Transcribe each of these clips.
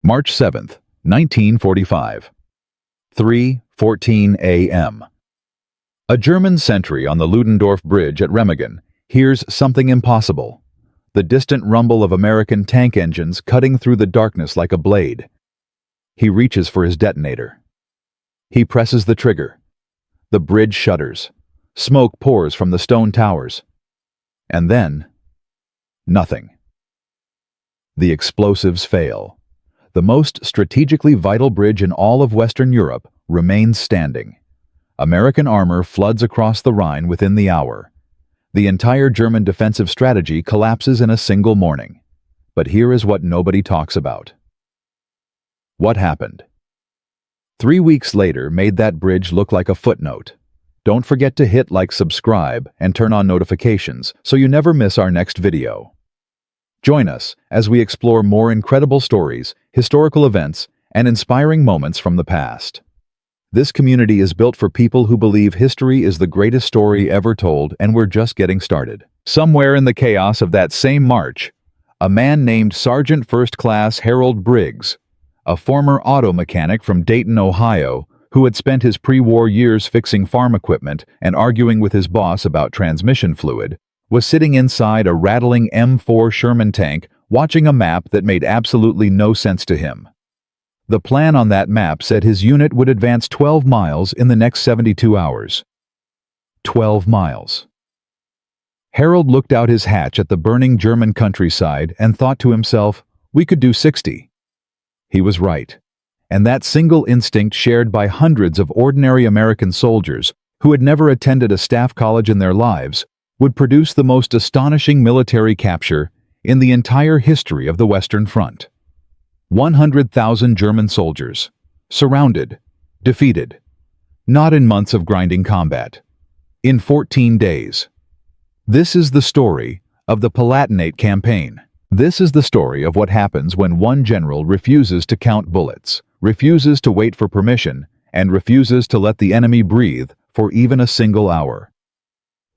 March 7th, 1945. 3:14 a.m. A German sentry on the Ludendorff Bridge at Remagen hears something impossible: the distant rumble of American tank engines cutting through the darkness like a blade. He reaches for his detonator. He presses the trigger. The bridge shudders. Smoke pours from the stone towers. And then, nothing. The explosives fail. The most strategically vital bridge in all of Western Europe remains standing. American armor floods across the Rhine within the hour. The entire German defensive strategy collapses in a single morning. But here is what nobody talks about. What happened? 3 weeks later made that bridge look like a footnote. Don't forget to hit like, subscribe, and turn on notifications so you never miss our next video. Join us as we explore more incredible stories, historical events, and inspiring moments from the past. This community is built for people who believe history is the greatest story ever told, and we're just getting started. Somewhere in the chaos of that same March, a man named Sergeant First Class Harold Briggs, a former auto mechanic from Dayton, Ohio, who had spent his pre-war years fixing farm equipment and arguing with his boss about transmission fluid, was sitting inside a rattling M4 Sherman tank watching a map that made absolutely no sense to him. The plan on that map said his unit would advance 12 miles in the next 72 hours. 12 miles. Harold looked out his hatch at the burning German countryside and thought to himself, we could do 60. He was right. And that single instinct shared by hundreds of ordinary American soldiers who had never attended a staff college in their lives would produce the most astonishing military capture in the entire history of the Western Front. 100,000 German soldiers, surrounded, defeated, not in months of grinding combat, in 14 days. This is the story of the Palatinate campaign. This is the story of what happens when one general refuses to count bullets, refuses to wait for permission, and refuses to let the enemy breathe for even a single hour.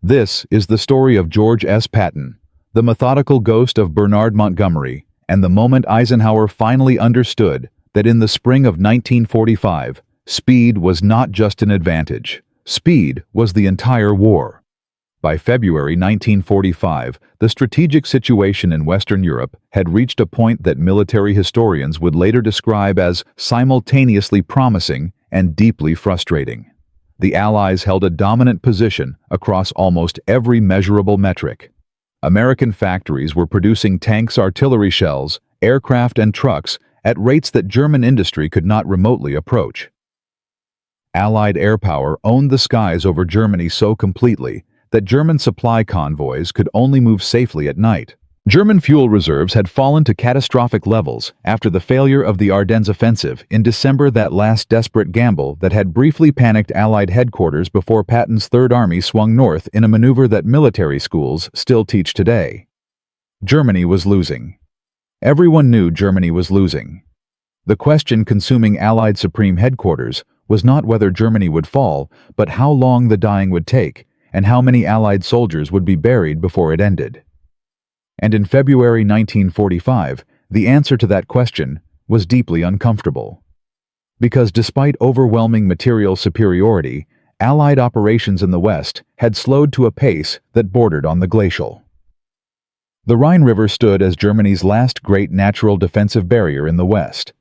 This is the story of George S. Patton, the methodical ghost of Bernard Montgomery, and the moment Eisenhower finally understood that in the spring of 1945, speed was not just an advantage. Speed was the entire war. By February 1945, the strategic situation in Western Europe had reached a point that military historians would later describe as simultaneously promising and deeply frustrating. The Allies held a dominant position across almost every measurable metric. American factories were producing tanks, artillery shells, aircraft, and trucks at rates that German industry could not remotely approach. Allied air power owned the skies over Germany so completely that German supply convoys could only move safely at night. German fuel reserves had fallen to catastrophic levels after the failure of the Ardennes offensive in December, that last desperate gamble that had briefly panicked Allied headquarters before Patton's Third Army swung north in a maneuver that military schools still teach today. Germany was losing. Everyone knew Germany was losing. The question consuming Allied Supreme Headquarters was not whether Germany would fall, but how long the dying would take, and how many Allied soldiers would be buried before it ended. And in February 1945, the answer to that question was deeply uncomfortable. Because despite overwhelming material superiority, Allied operations in the West had slowed to a pace that bordered on the glacial. The Rhine River stood as Germany's last great natural defensive barrier in the West.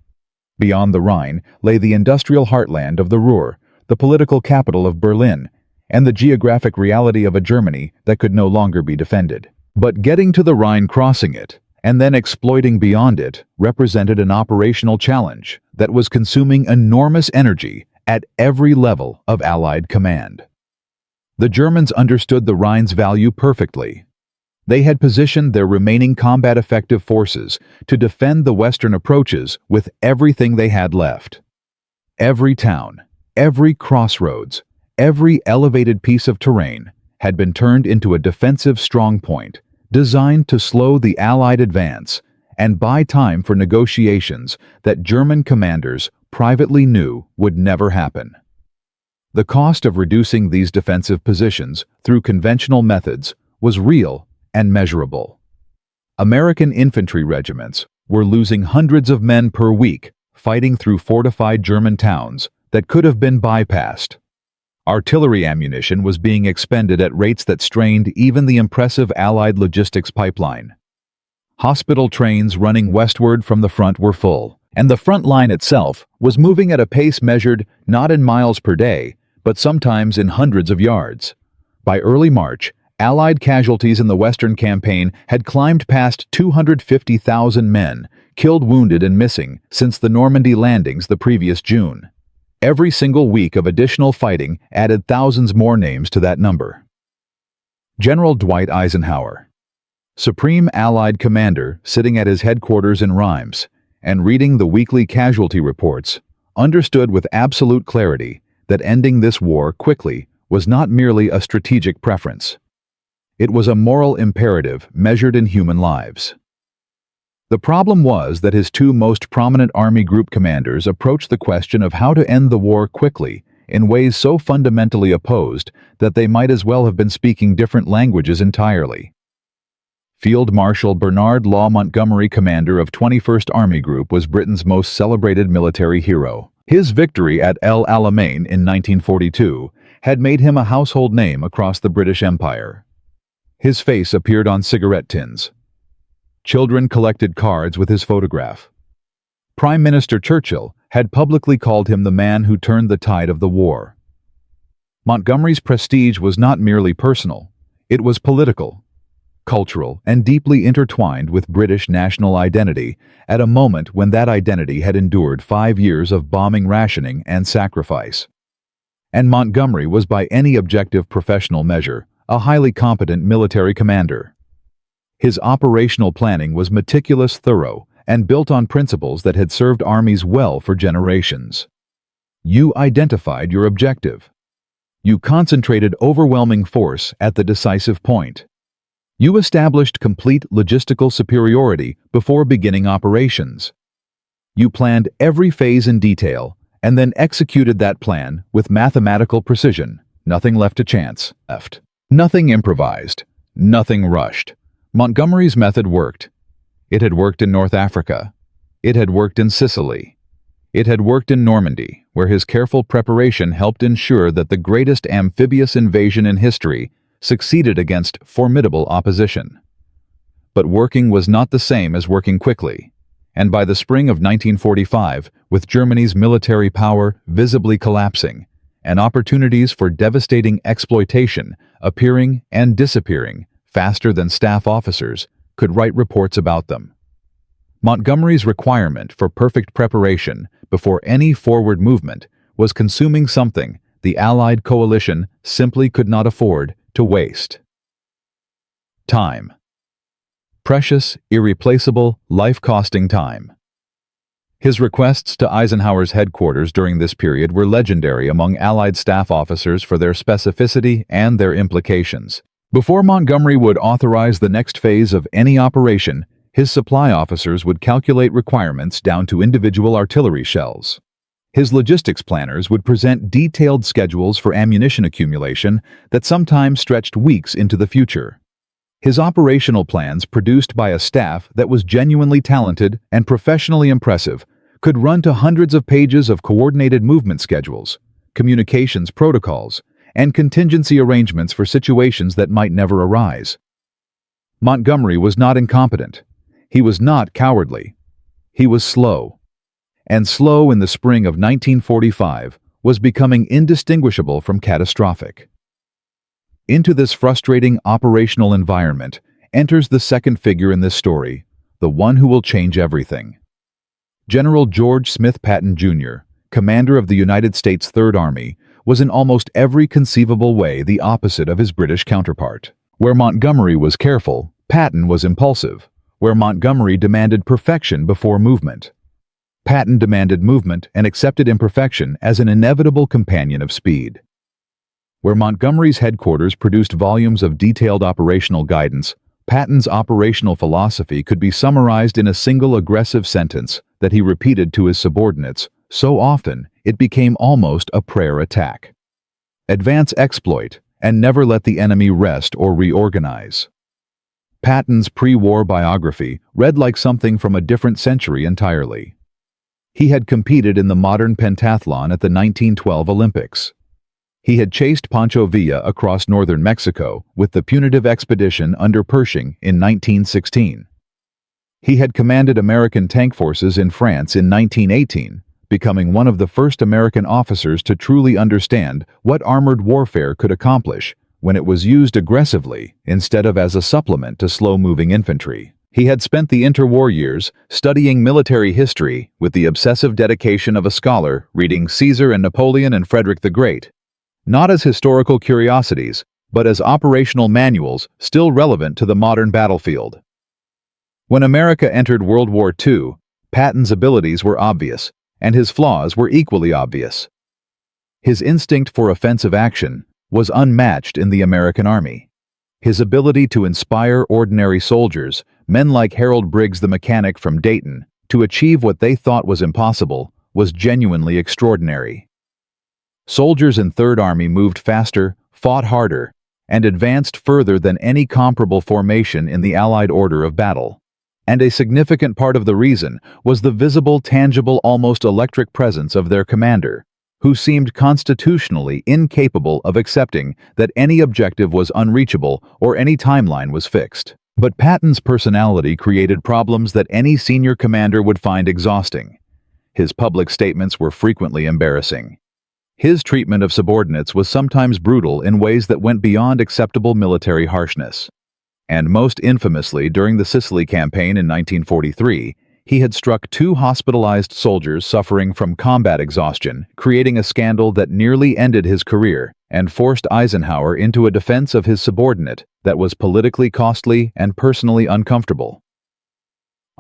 Beyond the Rhine lay the industrial heartland of the Ruhr, the political capital of Berlin, and the geographic reality of a Germany that could no longer be defended. But getting to the Rhine, crossing it, and then exploiting beyond it represented an operational challenge that was consuming enormous energy at every level of Allied command. The Germans understood the Rhine's value perfectly. They had positioned their remaining combat-effective forces to defend the Western approaches with everything they had left. Every town, every crossroads, every elevated piece of terrain had been turned into a defensive strongpoint designed to slow the Allied advance and buy time for negotiations that German commanders privately knew would never happen. The cost of reducing these defensive positions through conventional methods was real and measurable. American infantry regiments were losing hundreds of men per week, fighting through fortified German towns that could have been bypassed. Artillery ammunition was being expended at rates that strained even the impressive Allied logistics pipeline. Hospital trains running westward from the front were full, and the front line itself was moving at a pace measured not in miles per day, but sometimes in hundreds of yards. By early March, Allied casualties in the Western campaign had climbed past 250,000 men, killed, wounded, and missing since the Normandy landings the previous June. Every single week of additional fighting added thousands more names to that number. General Dwight Eisenhower, Supreme Allied Commander, sitting at his headquarters in Reims and reading the weekly casualty reports, understood with absolute clarity that ending this war quickly was not merely a strategic preference. It was a moral imperative measured in human lives. The problem was that his two most prominent Army group commanders approached the question of how to end the war quickly in ways so fundamentally opposed that they might as well have been speaking different languages entirely. Field Marshal Bernard Montgomery, commander of 21st Army Group, was Britain's most celebrated military hero. His victory at El Alamein in 1942 had made him a household name across the British Empire. His face appeared on cigarette tins. Children collected cards with his photograph. Prime Minister Churchill had publicly called him the man who turned the tide of the war. Montgomery's prestige was not merely personal, it was political, cultural, and deeply intertwined with British national identity at a moment when that identity had endured 5 years of bombing, rationing, and sacrifice. And Montgomery was, by any objective professional measure, a highly competent military commander. His operational planning was meticulous, thorough, and built on principles that had served armies well for generations. You identified your objective. You concentrated overwhelming force at the decisive point. You established complete logistical superiority before beginning operations. You planned every phase in detail and then executed that plan with mathematical precision, nothing left to chance. Nothing improvised, nothing rushed. Montgomery's method worked. It had worked in North Africa. It had worked in Sicily. It had worked in Normandy, where his careful preparation helped ensure that the greatest amphibious invasion in history succeeded against formidable opposition. But working was not the same as working quickly, and by the spring of 1945, with Germany's military power visibly collapsing, and opportunities for devastating exploitation appearing and disappearing faster than staff officers could write reports about them. Montgomery's requirement for perfect preparation before any forward movement was consuming something the Allied coalition simply could not afford to waste. Time. Precious, irreplaceable, life-costing time. His requests to Eisenhower's headquarters during this period were legendary among Allied staff officers for their specificity and their implications. Before Montgomery would authorize the next phase of any operation, his supply officers would calculate requirements down to individual artillery shells. His logistics planners would present detailed schedules for ammunition accumulation that sometimes stretched weeks into the future. His operational plans, produced by a staff that was genuinely talented and professionally impressive, could run to hundreds of pages of coordinated movement schedules, communications protocols, and contingency arrangements for situations that might never arise. Montgomery was not incompetent. He was not cowardly. He was slow. And slow in the spring of 1945 was becoming indistinguishable from catastrophic. Into this frustrating operational environment enters the second figure in this story, the one who will change everything. General George Smith Patton, Jr., commander of the United States Third Army, was in almost every conceivable way the opposite of his British counterpart. Where Montgomery was careful, Patton was impulsive. Where Montgomery demanded perfection before movement, Patton demanded movement and accepted imperfection as an inevitable companion of speed. Where Montgomery's headquarters produced volumes of detailed operational guidance, Patton's operational philosophy could be summarized in a single aggressive sentence that he repeated to his subordinates so often it became almost a prayer attack. Advance, exploit, and never let the enemy rest or reorganize. Patton's pre-war biography read like something from a different century entirely. He had competed in the modern pentathlon at the 1912 Olympics. He had chased Pancho Villa across northern Mexico with the punitive expedition under Pershing in 1916. He had commanded American tank forces in France in 1918, becoming one of the first American officers to truly understand what armored warfare could accomplish when it was used aggressively instead of as a supplement to slow-moving infantry. He had spent the interwar years studying military history with the obsessive dedication of a scholar reading Caesar and Napoleon and Frederick the Great, not as historical curiosities, but as operational manuals still relevant to the modern battlefield. When America entered World War II, Patton's abilities were obvious, and his flaws were equally obvious. His instinct for offensive action was unmatched in the American Army. His ability to inspire ordinary soldiers, men like Harold Briggs the mechanic from Dayton, to achieve what they thought was impossible, was genuinely extraordinary. Soldiers in Third Army moved faster, fought harder, and advanced further than any comparable formation in the Allied order of battle. And a significant part of the reason was the visible, tangible, almost electric presence of their commander, who seemed constitutionally incapable of accepting that any objective was unreachable or any timeline was fixed. But Patton's personality created problems that any senior commander would find exhausting. His public statements were frequently embarrassing. His treatment of subordinates was sometimes brutal in ways that went beyond acceptable military harshness. And most infamously, during the Sicily campaign in 1943, he had struck 2 hospitalized soldiers suffering from combat exhaustion, creating a scandal that nearly ended his career and forced Eisenhower into a defense of his subordinate that was politically costly and personally uncomfortable.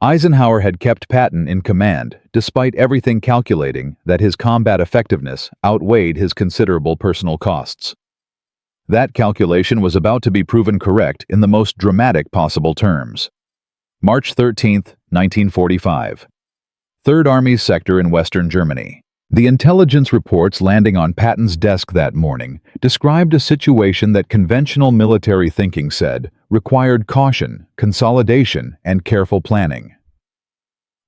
Eisenhower had kept Patton in command, despite everything calculating that his combat effectiveness outweighed his considerable personal costs. That calculation was about to be proven correct in the most dramatic possible terms. March 13, 1945. Third Army's sector in western Germany. The intelligence reports landing on Patton's desk that morning described a situation that conventional military thinking said required caution, consolidation, and careful planning.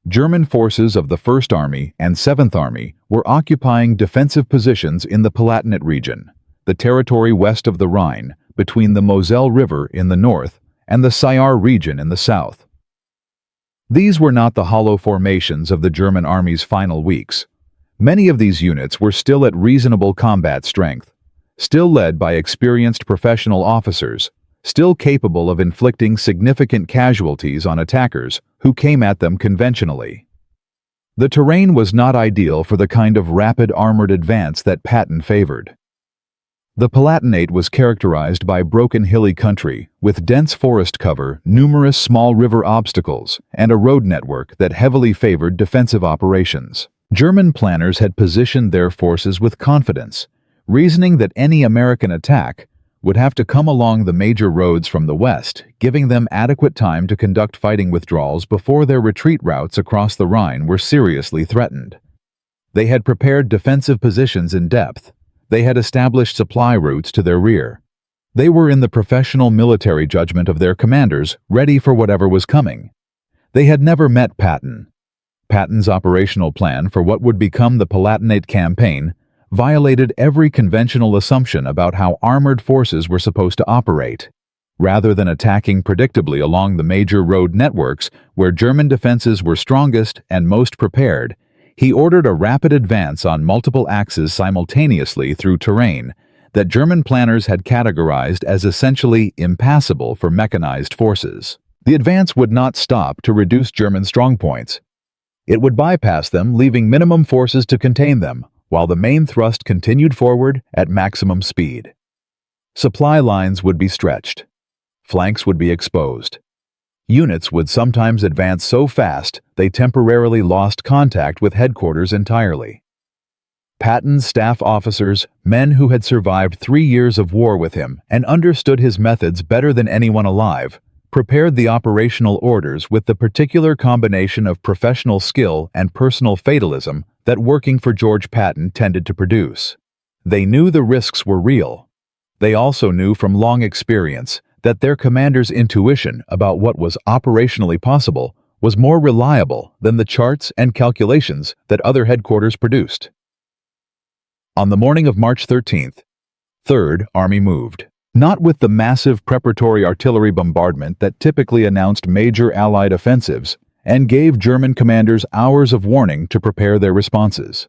German forces of the First Army and Seventh Army were occupying defensive positions in the Palatinate region, the territory west of the Rhine, between the Moselle River in the north and the Saar region in the south. These were not the hollow formations of the German army's final weeks. Many of these units were still at reasonable combat strength, still led by experienced professional officers, still capable of inflicting significant casualties on attackers who came at them conventionally. The terrain was not ideal for the kind of rapid armored advance that Patton favored. The Palatinate was characterized by broken hilly country, with dense forest cover, numerous small river obstacles, and a road network that heavily favored defensive operations. German planners had positioned their forces with confidence, reasoning that any American attack would have to come along the major roads from the west, giving them adequate time to conduct fighting withdrawals before their retreat routes across the Rhine were seriously threatened. They had prepared defensive positions in depth. They had established supply routes to their rear. They were, in the professional military judgment of their commanders, ready for whatever was coming. They had never met Patton. Patton's operational plan for what would become the Palatinate campaign violated every conventional assumption about how armored forces were supposed to operate. Rather than attacking predictably along the major road networks where German defenses were strongest and most prepared, he ordered a rapid advance on multiple axes simultaneously through terrain that German planners had categorized as essentially impassable for mechanized forces. The advance would not stop to reduce German strongpoints. It would bypass them, leaving minimum forces to contain them, while the main thrust continued forward at maximum speed. Supply lines would be stretched. Flanks would be exposed. Units would sometimes advance so fast they temporarily lost contact with headquarters entirely. Patton's staff officers, men who had survived 3 years of war with him and understood his methods better than anyone alive, prepared the operational orders with the particular combination of professional skill and personal fatalism that working for George Patton tended to produce. They knew the risks were real. They also knew from long experience that their commander's intuition about what was operationally possible was more reliable than the charts and calculations that other headquarters produced. On the morning of March 13th, 3rd Army moved. Not with the massive preparatory artillery bombardment that typically announced major Allied offensives and gave German commanders hours of warning to prepare their responses.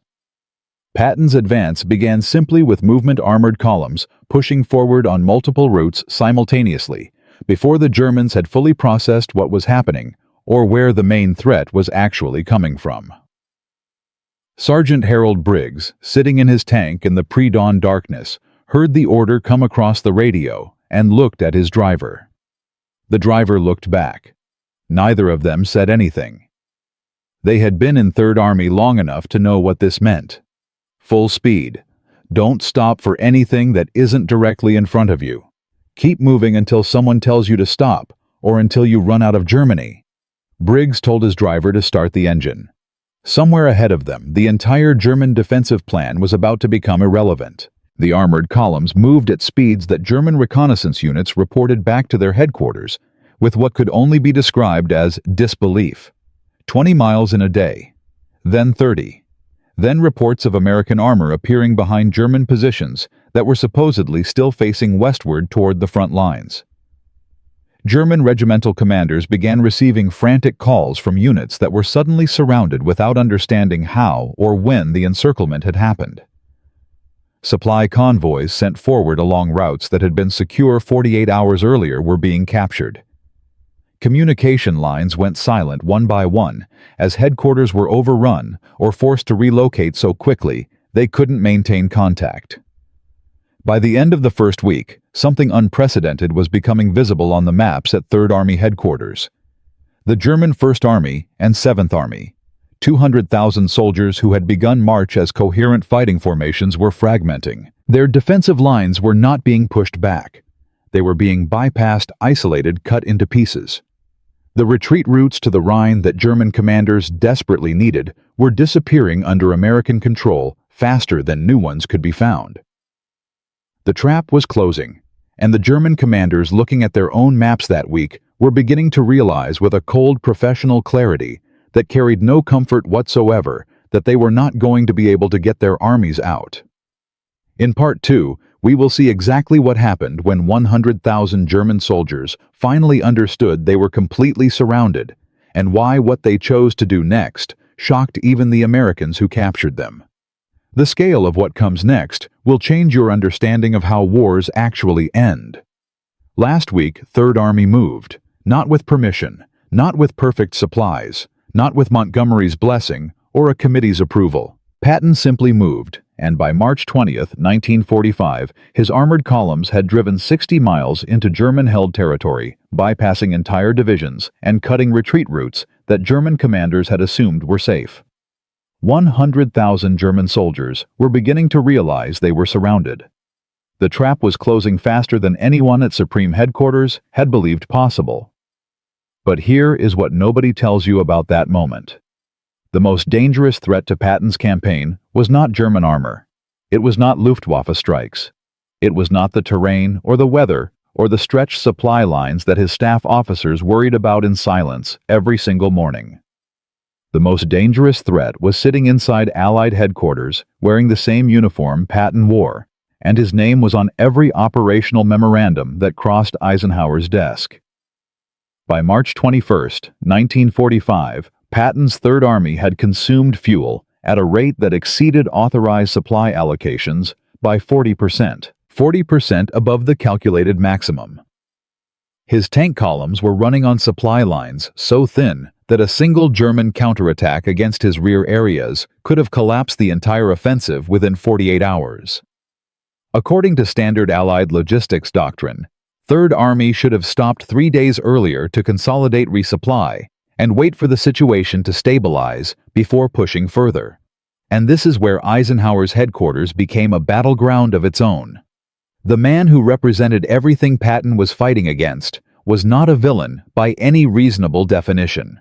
Patton's advance began simply with movement armored columns pushing forward on multiple routes simultaneously before the Germans had fully processed what was happening or where the main threat was actually coming from. Sergeant Harold Briggs, sitting in his tank in the pre-dawn darkness, heard the order come across the radio and looked at his driver. The driver looked back. Neither of them said anything. They had been in 3rd Army long enough to know what this meant. Full speed. Don't stop for anything that isn't directly in front of you. Keep moving until someone tells you to stop or until you run out of Germany. Briggs told his driver to start the engine. Somewhere ahead of them, the entire German defensive plan was about to become irrelevant. The armored columns moved at speeds that German reconnaissance units reported back to their headquarters with what could only be described as disbelief. 20 miles in a day, then 30. Then reports of American armor appearing behind German positions that were supposedly still facing westward toward the front lines. German regimental commanders began receiving frantic calls from units that were suddenly surrounded without understanding how or when the encirclement had happened. Supply convoys sent forward along routes that had been secure 48 hours earlier were being captured. Communication lines went silent one by one as headquarters were overrun or forced to relocate so quickly they couldn't maintain contact. By the end of the first week, something unprecedented was becoming visible on the maps at 3rd Army headquarters. The German 1st Army and 7th Army, 200,000 soldiers who had begun March as coherent fighting formations, were fragmenting. Their defensive lines were not being pushed back. They were being bypassed, isolated, cut into pieces. The retreat routes to the Rhine that German commanders desperately needed were disappearing under American control faster than new ones could be found. The trap was closing, and the German commanders looking at their own maps that week were beginning to realize with a cold professional clarity that carried no comfort whatsoever that they were not going to be able to get their armies out. In Part 2, we will see exactly what happened when 100,000 German soldiers finally understood they were completely surrounded, and why what they chose to do next shocked even the Americans who captured them. The scale of what comes next will change your understanding of how wars actually end. Last week, 3rd Army moved, not with permission, not with perfect supplies, not with Montgomery's blessing or a committee's approval. Patton simply moved, and by March 20th, 1945, his armored columns had driven 60 miles into German-held territory, bypassing entire divisions and cutting retreat routes that German commanders had assumed were safe. 100,000 German soldiers were beginning to realize they were surrounded. The trap was closing faster than anyone at Supreme Headquarters had believed possible. But here is what nobody tells you about that moment. The most dangerous threat to Patton's campaign was not German armor. It was not Luftwaffe strikes. It was not the terrain or the weather or the stretched supply lines that his staff officers worried about in silence every single morning. The most dangerous threat was sitting inside Allied headquarters wearing the same uniform Patton wore, and his name was on every operational memorandum that crossed Eisenhower's desk. By March 21, 1945, Patton's 3rd Army had consumed fuel at a rate that exceeded authorized supply allocations by 40%, 40% above the calculated maximum. His tank columns were running on supply lines so thin that a single German counterattack against his rear areas could have collapsed the entire offensive within 48 hours. According to standard Allied logistics doctrine, 3rd Army should have stopped 3 days earlier to consolidate resupply and wait for the situation to stabilize before pushing further. And this is where Eisenhower's headquarters became a battleground of its own. The man who represented everything Patton was fighting against was not a villain by any reasonable definition.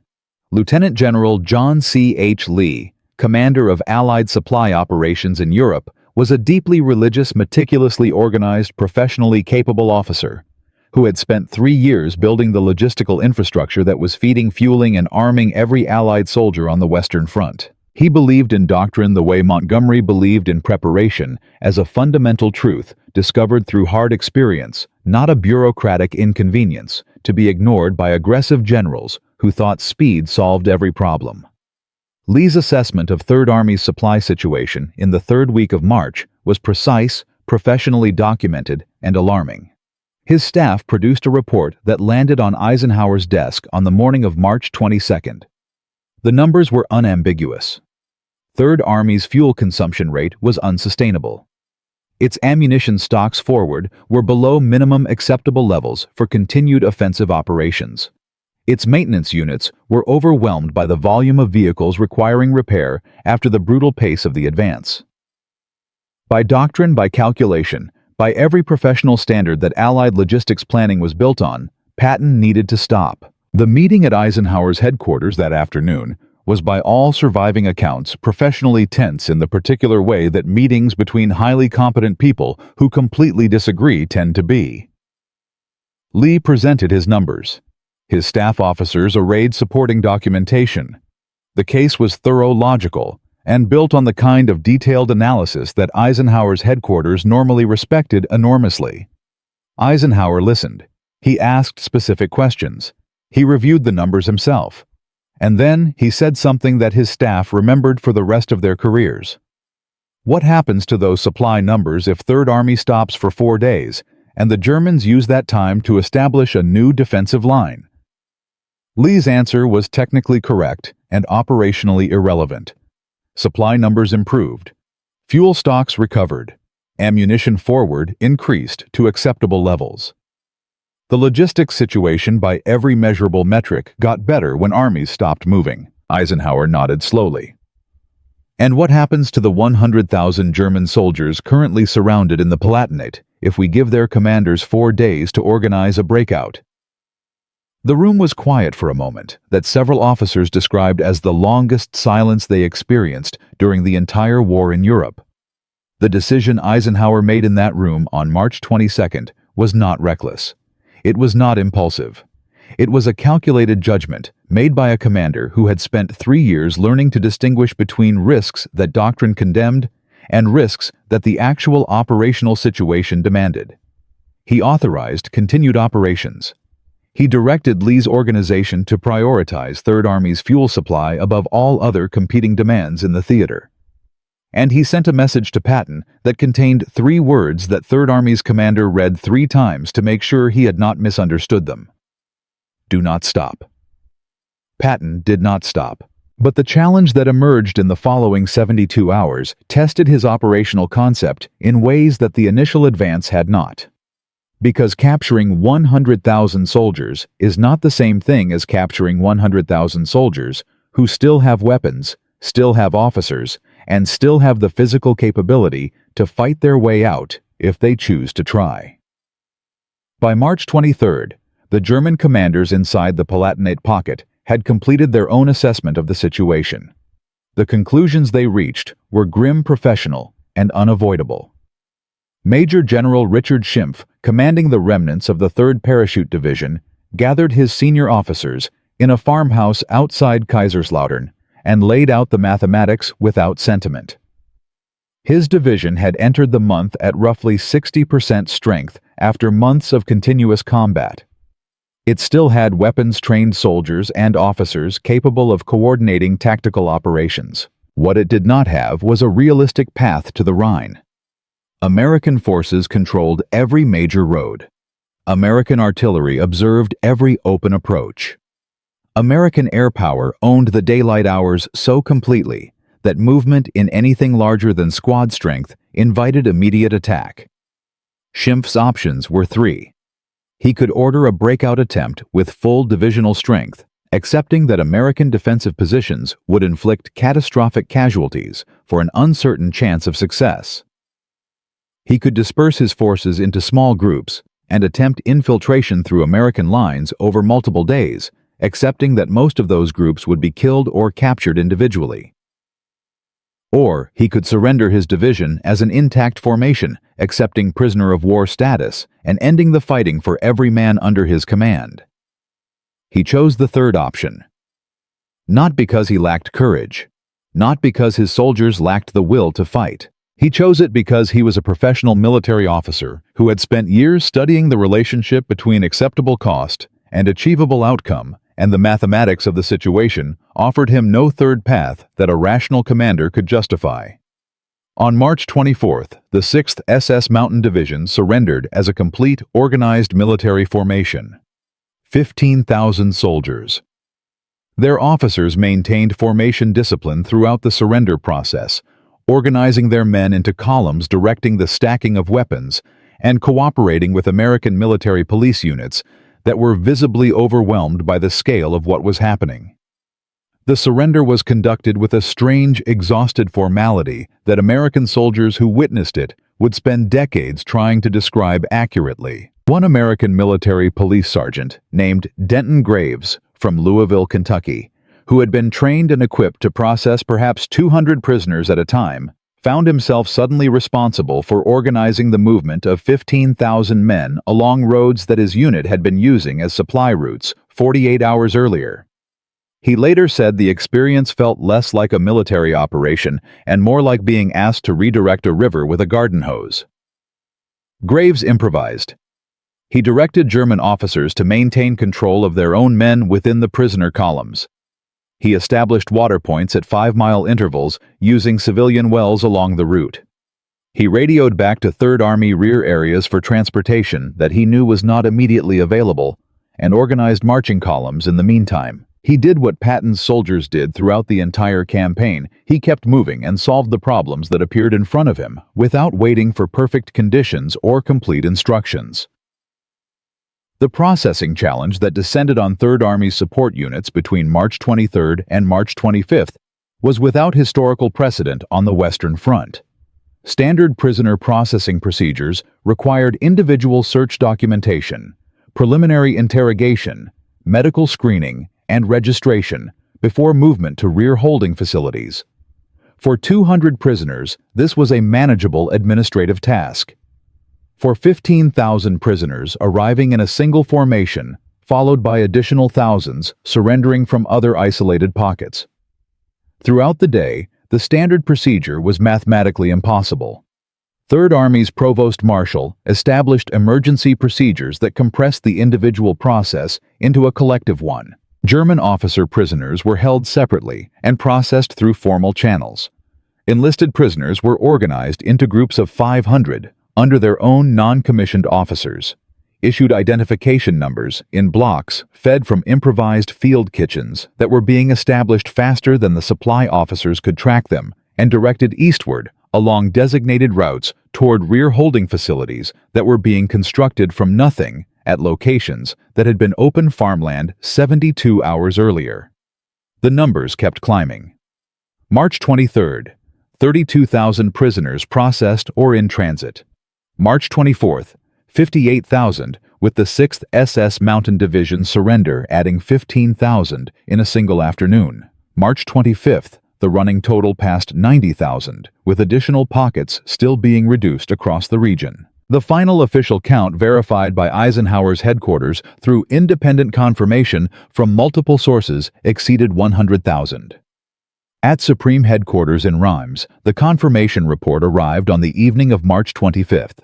Lieutenant General John C. H. Lee, commander of Allied supply operations in Europe, was a deeply religious, meticulously organized, professionally capable officer who had spent 3 years building the logistical infrastructure that was feeding, fueling, and arming every Allied soldier on the Western Front. He believed in doctrine the way Montgomery believed in preparation, as a fundamental truth discovered through hard experience, not a bureaucratic inconvenience, to be ignored by aggressive generals who thought speed solved every problem. Lee's assessment of Third Army's supply situation in the third week of March was precise, professionally documented, and alarming. His staff produced a report that landed on Eisenhower's desk on the morning of March 22nd. The numbers were unambiguous. Third Army's fuel consumption rate was unsustainable. Its ammunition stocks forward were below minimum acceptable levels for continued offensive operations. Its maintenance units were overwhelmed by the volume of vehicles requiring repair after the brutal pace of the advance. By doctrine, by calculation, by every professional standard that Allied logistics planning was built on, Patton needed to stop. The meeting at Eisenhower's headquarters that afternoon was by all surviving accounts professionally tense in the particular way that meetings between highly competent people who completely disagree tend to be. Lee presented his numbers. His staff officers arrayed supporting documentation. The case was thorough, logical, and built on the kind of detailed analysis that Eisenhower's headquarters normally respected enormously. Eisenhower listened. He asked specific questions. He reviewed the numbers himself. And then he said something that his staff remembered for the rest of their careers. What happens to those supply numbers if Third Army stops for 4 days, and the Germans use that time to establish a new defensive line? Lee's answer was technically correct and operationally irrelevant. Supply numbers improved. Fuel stocks recovered. Ammunition forward increased to acceptable levels. The logistics situation by every measurable metric got better when armies stopped moving. Eisenhower nodded slowly. And what happens to the 100,000 German soldiers currently surrounded in the Palatinate if we give their commanders 4 days to organize a breakout? The room was quiet for a moment, that several officers described as the longest silence they experienced during the entire war in Europe. The decision Eisenhower made in that room on March 22nd was not reckless. It was not impulsive. It was a calculated judgment made by a commander who had spent 3 years learning to distinguish between risks that doctrine condemned and risks that the actual operational situation demanded. He authorized continued operations. He directed Lee's organization to prioritize Third Army's fuel supply above all other competing demands in the theater. And he sent a message to Patton that contained 3 words that Third Army's commander read 3 times to make sure he had not misunderstood them. Do not stop. Patton did not stop. But the challenge that emerged in the following 72 hours tested his operational concept in ways that the initial advance had not. Because capturing 100,000 soldiers is not the same thing as capturing 100,000 soldiers who still have weapons, still have officers, and still have the physical capability to fight their way out if they choose to try. By March 23rd, the German commanders inside the Palatinate pocket had completed their own assessment of the situation. The conclusions they reached were grim, professional, and unavoidable. Major General Richard Schimpf, commanding the remnants of the 3rd Parachute Division, gathered his senior officers in a farmhouse outside Kaiserslautern and laid out the mathematics without sentiment. His division had entered the month at roughly 60% strength after months of continuous combat. It still had weapons-trained soldiers and officers capable of coordinating tactical operations. What it did not have was a realistic path to the Rhine. American forces controlled every major road. American artillery observed every open approach. American air power owned the daylight hours so completely that movement in anything larger than squad strength invited immediate attack. Schimpf's options were 3. He could order a breakout attempt with full divisional strength, accepting that American defensive positions would inflict catastrophic casualties for an uncertain chance of success. He could disperse his forces into small groups and attempt infiltration through American lines over multiple days, accepting that most of those groups would be killed or captured individually. Or he could surrender his division as an intact formation, accepting prisoner of war status and ending the fighting for every man under his command. He chose the third option. Not because he lacked courage, not because his soldiers lacked the will to fight. He chose it because he was a professional military officer who had spent years studying the relationship between acceptable cost and achievable outcome, and the mathematics of the situation offered him no third path that a rational commander could justify. On March 24th, the 6th SS Mountain Division surrendered as a complete, organized military formation. 15,000 soldiers. Their officers maintained formation discipline throughout the surrender process, organizing their men into columns directing the stacking of weapons and cooperating with American military police units that were visibly overwhelmed by the scale of what was happening. The surrender was conducted with a strange, exhausted formality that American soldiers who witnessed it would spend decades trying to describe accurately. One American military police sergeant, named Denton Graves, from Louisville, Kentucky, who had been trained and equipped to process perhaps 200 prisoners at a time, found himself suddenly responsible for organizing the movement of 15,000 men along roads that his unit had been using as supply routes 48 hours earlier. He later said the experience felt less like a military operation and more like being asked to redirect a river with a garden hose. Graves improvised. He directed German officers to maintain control of their own men within the prisoner columns. He established water points at 5-mile intervals using civilian wells along the route. He radioed back to 3rd Army rear areas for transportation that he knew was not immediately available, and organized marching columns in the meantime. He did what Patton's soldiers did throughout the entire campaign. He kept moving and solved the problems that appeared in front of him without waiting for perfect conditions or complete instructions. The processing challenge that descended on 3rd Army's support units between March 23rd and March 25th was without historical precedent on the Western Front. Standard prisoner processing procedures required individual search documentation, preliminary interrogation, medical screening, and registration before movement to rear holding facilities. For 200 prisoners, this was a manageable administrative task. For 15,000 prisoners arriving in a single formation, followed by additional thousands surrendering from other isolated pockets. Throughout the day, the standard procedure was mathematically impossible. 3rd Army's Provost Marshal established emergency procedures that compressed the individual process into a collective one. German officer prisoners were held separately and processed through formal channels. Enlisted prisoners were organized into groups of 500 under their own non-commissioned officers, issued identification numbers in blocks fed from improvised field kitchens that were being established faster than the supply officers could track them, and directed eastward along designated routes toward rear holding facilities that were being constructed from nothing at locations that had been open farmland 72 hours earlier. The numbers kept climbing. March 23rd, 32,000 prisoners processed or in transit. March 24th, 58,000, with the 6th SS Mountain Division surrender adding 15,000 in a single afternoon. March 25th, the running total passed 90,000, with additional pockets still being reduced across the region. The final official count verified by Eisenhower's headquarters through independent confirmation from multiple sources exceeded 100,000. At Supreme Headquarters in Reims, the confirmation report arrived on the evening of March 25th.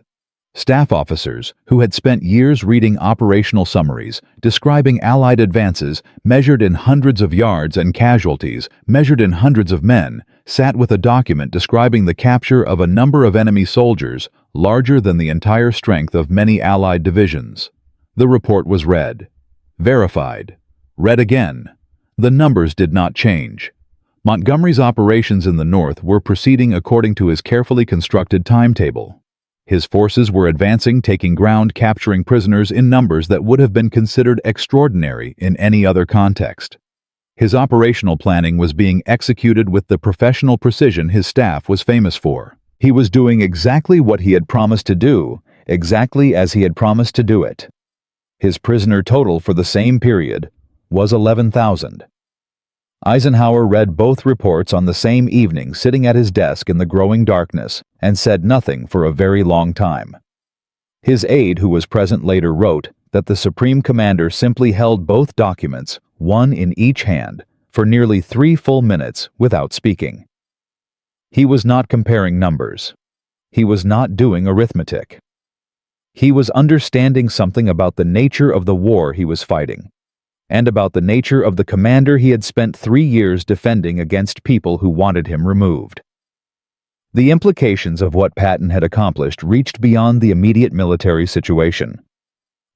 Staff officers, who had spent years reading operational summaries describing Allied advances measured in hundreds of yards and casualties measured in hundreds of men, sat with a document describing the capture of a number of enemy soldiers larger than the entire strength of many Allied divisions. The report was read, verified, read again. The numbers did not change. Montgomery's operations in the north were proceeding according to his carefully constructed timetable. His forces were advancing, taking ground, capturing prisoners in numbers that would have been considered extraordinary in any other context. His operational planning was being executed with the professional precision his staff was famous for. He was doing exactly what he had promised to do, exactly as he had promised to do it. His prisoner total for the same period was 11,000. Eisenhower read both reports on the same evening, sitting at his desk in the growing darkness, and said nothing for a very long time. His aide, who was present, later wrote that the Supreme Commander simply held both documents, one in each hand, for nearly 3 full minutes without speaking. He was not comparing numbers. He was not doing arithmetic. He was understanding something about the nature of the war he was fighting, and about the nature of the commander he had spent 3 years defending against people who wanted him removed. The implications of what Patton had accomplished reached beyond the immediate military situation.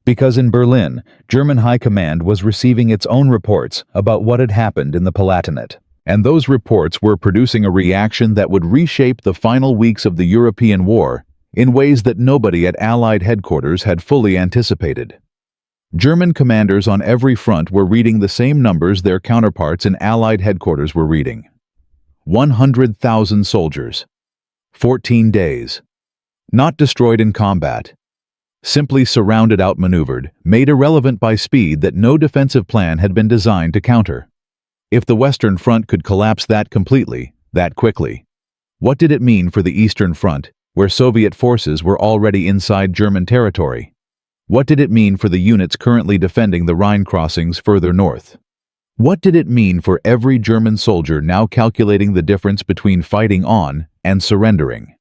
Because in Berlin, German High Command was receiving its own reports about what had happened in the Palatinate, and those reports were producing a reaction that would reshape the final weeks of the European war in ways that nobody at Allied headquarters had fully anticipated. German commanders on every front were reading the same numbers their counterparts in Allied headquarters were reading. 100,000 soldiers. 14 days. Not destroyed in combat. Simply surrounded, outmaneuvered, made irrelevant by speed that no defensive plan had been designed to counter. If the Western Front could collapse that completely, that quickly, what did it mean for the Eastern Front, where Soviet forces were already inside German territory? What did it mean for the units currently defending the Rhine crossings further north? What did it mean for every German soldier now calculating the difference between fighting on and surrendering?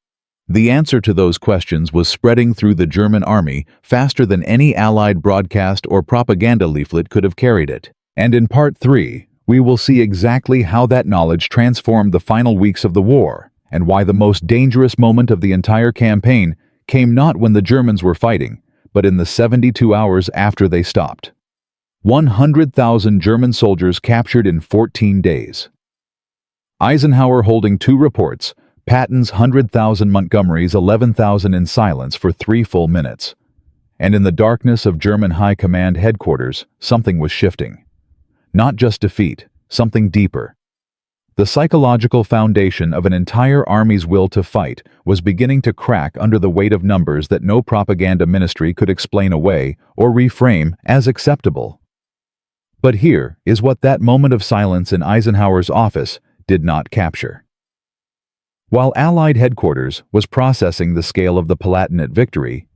The answer to those questions was spreading through the German army faster than any Allied broadcast or propaganda leaflet could have carried it. And in Part 3, we will see exactly how that knowledge transformed the final weeks of the war, and why the most dangerous moment of the entire campaign came not when the Germans were fighting, but in the 72 hours after they stopped. 100,000 German soldiers captured in 14 days. Eisenhower holding 2 reports, Patton's 100,000, Montgomery's 11,000 in silence for 3 full minutes. And in the darkness of German High Command headquarters, something was shifting. Not just defeat, something deeper. The psychological foundation of an entire army's will to fight was beginning to crack under the weight of numbers that no propaganda ministry could explain away or reframe as acceptable. But here is what that moment of silence in Eisenhower's office did not capture. While Allied headquarters was processing the scale of the Palatinate victory,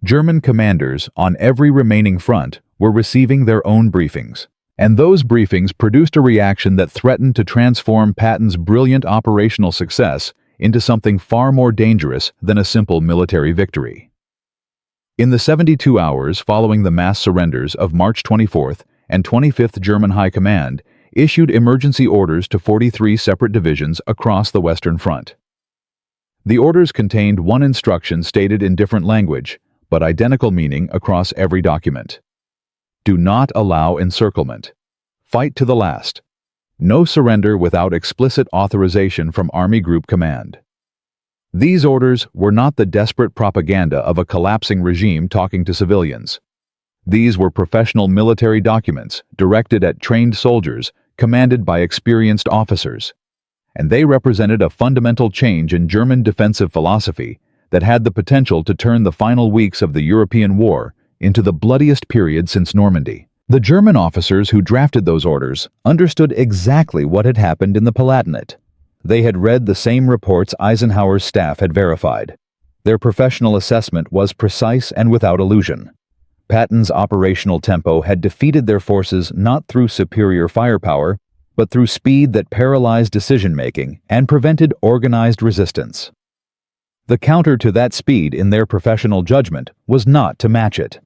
German commanders on every remaining front were receiving their own briefings, and those briefings produced a reaction that threatened to transform Patton's brilliant operational success into something far more dangerous than a simple military victory. In the 72 hours following the mass surrenders of March 24th and 25th German High Command issued emergency orders to 43 separate divisions across the Western Front. The orders contained one instruction stated in different language, but identical meaning across every document. Do not allow encirclement. Fight to the last. No surrender without explicit authorization from Army Group Command. These orders were not the desperate propaganda of a collapsing regime talking to civilians. These were professional military documents directed at trained soldiers, commanded by experienced officers. And they represented a fundamental change in German defensive philosophy that had the potential to turn the final weeks of the European war into the bloodiest period since Normandy. The German officers who drafted those orders understood exactly what had happened in the Palatinate. They had read the same reports Eisenhower's staff had verified. Their professional assessment was precise and without illusion. Patton's operational tempo had defeated their forces not through superior firepower, but through speed that paralyzed decision-making and prevented organized resistance. The counter to that speed in their professional judgment was not to match it.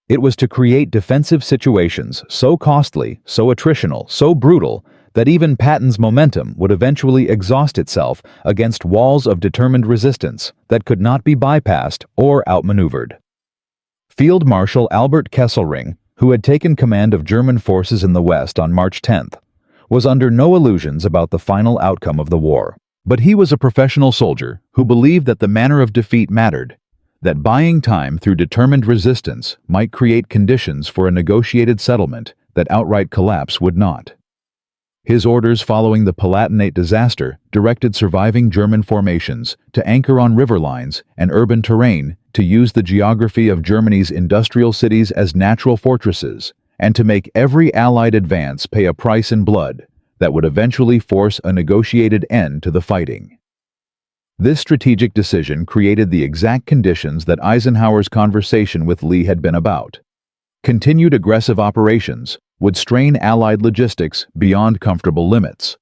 It was to create defensive situations so costly, so attritional, so brutal, that even Patton's momentum would eventually exhaust itself against walls of determined resistance that could not be bypassed or outmaneuvered. Field Marshal Albert Kesselring, who had taken command of German forces in the West on March 10th, was under no illusions about the final outcome of the war. But he was a professional soldier who believed that the manner of defeat mattered, that buying time through determined resistance might create conditions for a negotiated settlement that outright collapse would not. His orders following the Palatinate disaster directed surviving German formations to anchor on river lines and urban terrain, to use the geography of Germany's industrial cities as natural fortresses, and to make every Allied advance pay a price in blood that would eventually force a negotiated end to the fighting. This strategic decision created the exact conditions that Eisenhower's conversation with Lee had been about. Continued aggressive operations would strain Allied logistics beyond comfortable limits.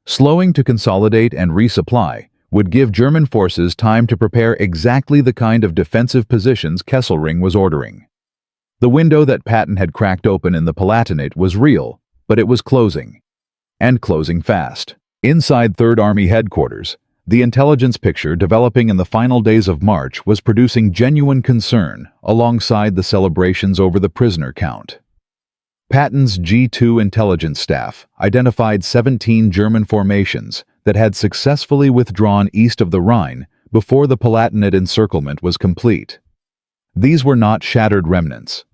Slowing to consolidate and resupply would give German forces time to prepare exactly the kind of defensive positions Kesselring was ordering. The window that Patton had cracked open in the Palatinate was real, but it was closing. And closing fast. Inside Third Army headquarters, the intelligence picture developing in the final days of March was producing genuine concern alongside the celebrations over the prisoner count. Patton's G2 intelligence staff identified 17 German formations that had successfully withdrawn east of the Rhine before the Palatinate encirclement was complete. These were not shattered remnants.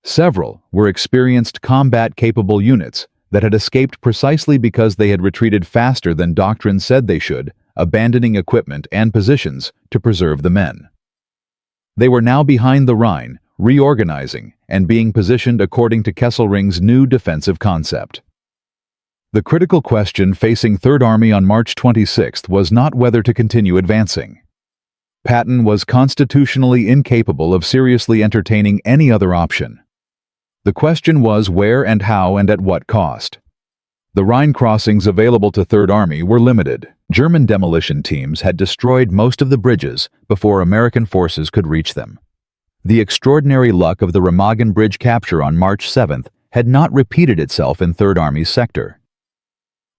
Several were experienced combat-capable units that had escaped precisely because they had retreated faster than doctrine said they should, abandoning equipment and positions to preserve the men. They were now behind the Rhine, reorganizing and being positioned according to Kesselring's new defensive concept. The critical question facing Third Army on March 26 was not whether to continue advancing. Patton was constitutionally incapable of seriously entertaining any other option. The question was where and how and at what cost. The Rhine crossings available to Third Army were limited. German demolition teams had destroyed most of the bridges before American forces could reach them. The extraordinary luck of the Remagen Bridge capture on March 7 had not repeated itself in Third Army's sector.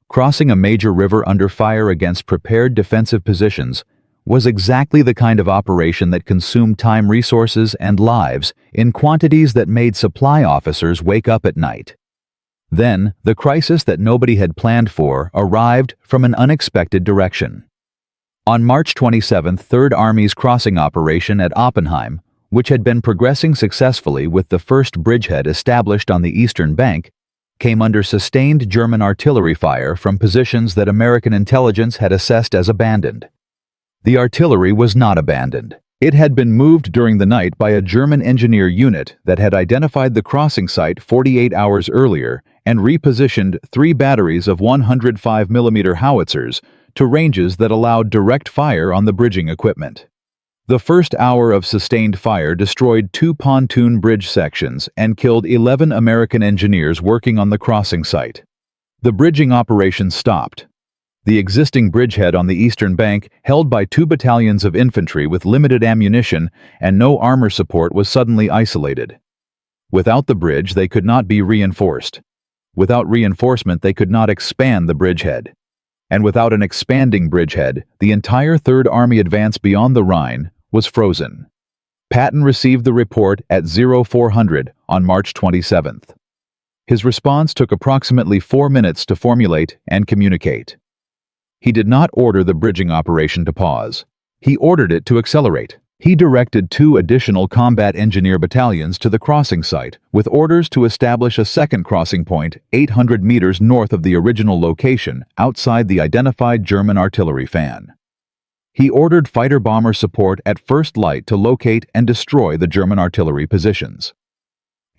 Crossing a major river under fire against prepared defensive positions was exactly the kind of operation that consumed time, resources, and lives in quantities that made supply officers wake up at night. Then, the crisis that nobody had planned for arrived from an unexpected direction. On March 27, Third Army's crossing operation at Oppenheim, which had been progressing successfully with the first bridgehead established on the eastern bank, came under sustained German artillery fire from positions that American intelligence had assessed as abandoned. The artillery was not abandoned. It had been moved during the night by a German engineer unit that had identified the crossing site 48 hours earlier and repositioned 3 batteries of 105mm howitzers to ranges that allowed direct fire on the bridging equipment. The first hour of sustained fire destroyed 2 pontoon bridge sections and killed 11 American engineers working on the crossing site. The bridging operation stopped. The existing bridgehead on the eastern bank, held by 2 battalions of infantry with limited ammunition and no armor support, was suddenly isolated. Without the bridge, they could not be reinforced. Without reinforcement, they could not expand the bridgehead. And without an expanding bridgehead, the entire Third Army advance beyond the Rhine was frozen. Patton received the report at 0400 on March 27. His response took approximately 4 minutes to formulate and communicate. He did not order the bridging operation to pause. He ordered it to accelerate. He directed 2 additional combat engineer battalions to the crossing site, with orders to establish a second crossing point 800 meters north of the original location outside the identified German artillery fan. He ordered fighter-bomber support at first light to locate and destroy the German artillery positions.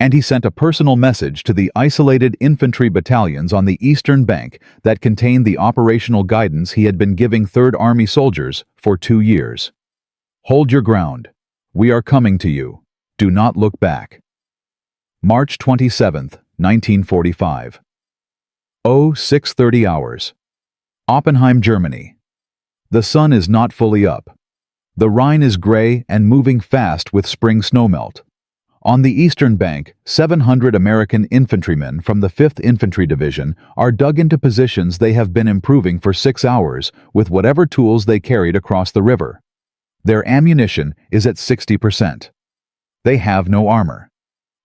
And he sent a personal message to the isolated infantry battalions on the eastern bank that contained the operational guidance he had been giving Third Army soldiers for 2 years. Hold your ground. We are coming to you. Do not look back. March 27, 1945. 0630 hours. Oppenheim, Germany. The sun is not fully up. The Rhine is gray and moving fast with spring snowmelt. On the eastern bank, 700 American infantrymen from the 5th Infantry Division are dug into positions they have been improving for 6 hours with whatever tools they carried across the river. Their ammunition is at 60%. They have no armor.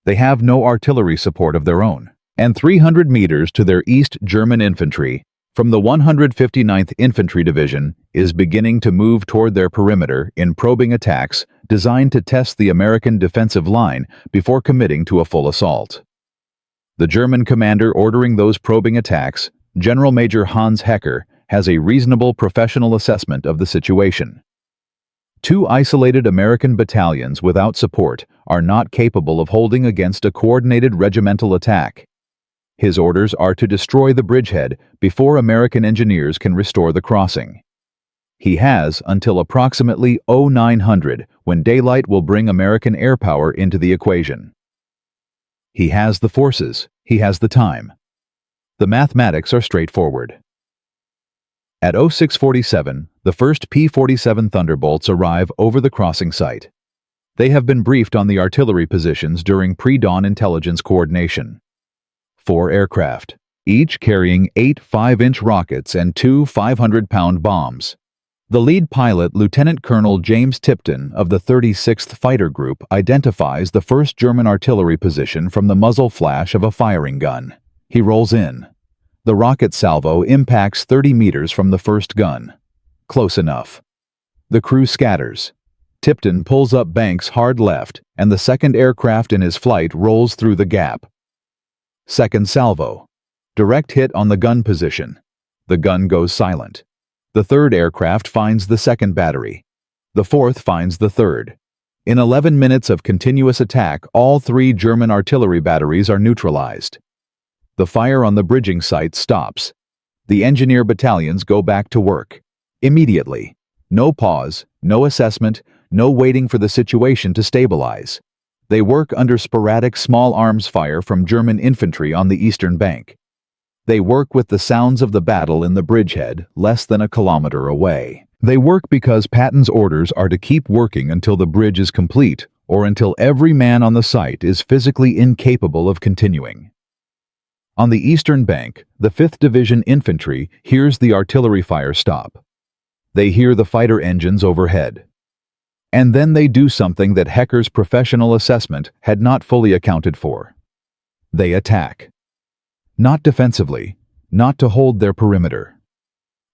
They have no artillery support of their own. And 300 meters to their east, German infantry from the 159th Infantry Division is beginning to move toward their perimeter in probing attacks designed to test the American defensive line before committing to a full assault. The German commander ordering those probing attacks, General Major Hans Hecker, has a reasonable professional assessment of the situation. 2 isolated American battalions without support are not capable of holding against a coordinated regimental attack. His orders are to destroy the bridgehead before American engineers can restore the crossing. He has until approximately 0900 when daylight will bring American air power into the equation. He has the forces. He has the time. The mathematics are straightforward. At 0647, the first P-47 Thunderbolts arrive over the crossing site. They have been briefed on the artillery positions during pre-dawn intelligence coordination. 4 aircraft, each carrying 8 5-inch rockets and 2 500-pound bombs. The lead pilot, Lieutenant Colonel James Tipton of the 36th Fighter Group, identifies the first German artillery position from the muzzle flash of a firing gun. He rolls in. The rocket salvo impacts 30 meters from the first gun. Close enough. The crew scatters. Tipton pulls up banks hard left, and the second aircraft in his flight rolls through the gap. Second salvo. Direct hit on the gun position. The gun goes silent. The third aircraft finds the second battery. The fourth finds the third. In 11 minutes of continuous attack, all 3 German artillery batteries are neutralized. The fire on the bridging site stops. The engineer battalions go back to work. Immediately. No pause, no assessment, no waiting for the situation to stabilize. They work under sporadic small arms fire from German infantry on the eastern bank. They work with the sounds of the battle in the bridgehead, less than a kilometer away. They work because Patton's orders are to keep working until the bridge is complete, or until every man on the site is physically incapable of continuing. On the eastern bank, the 5th Division Infantry hears the artillery fire stop. They hear the fighter engines overhead. And then they do something that Hecker's professional assessment had not fully accounted for. They attack. Not defensively, not to hold their perimeter.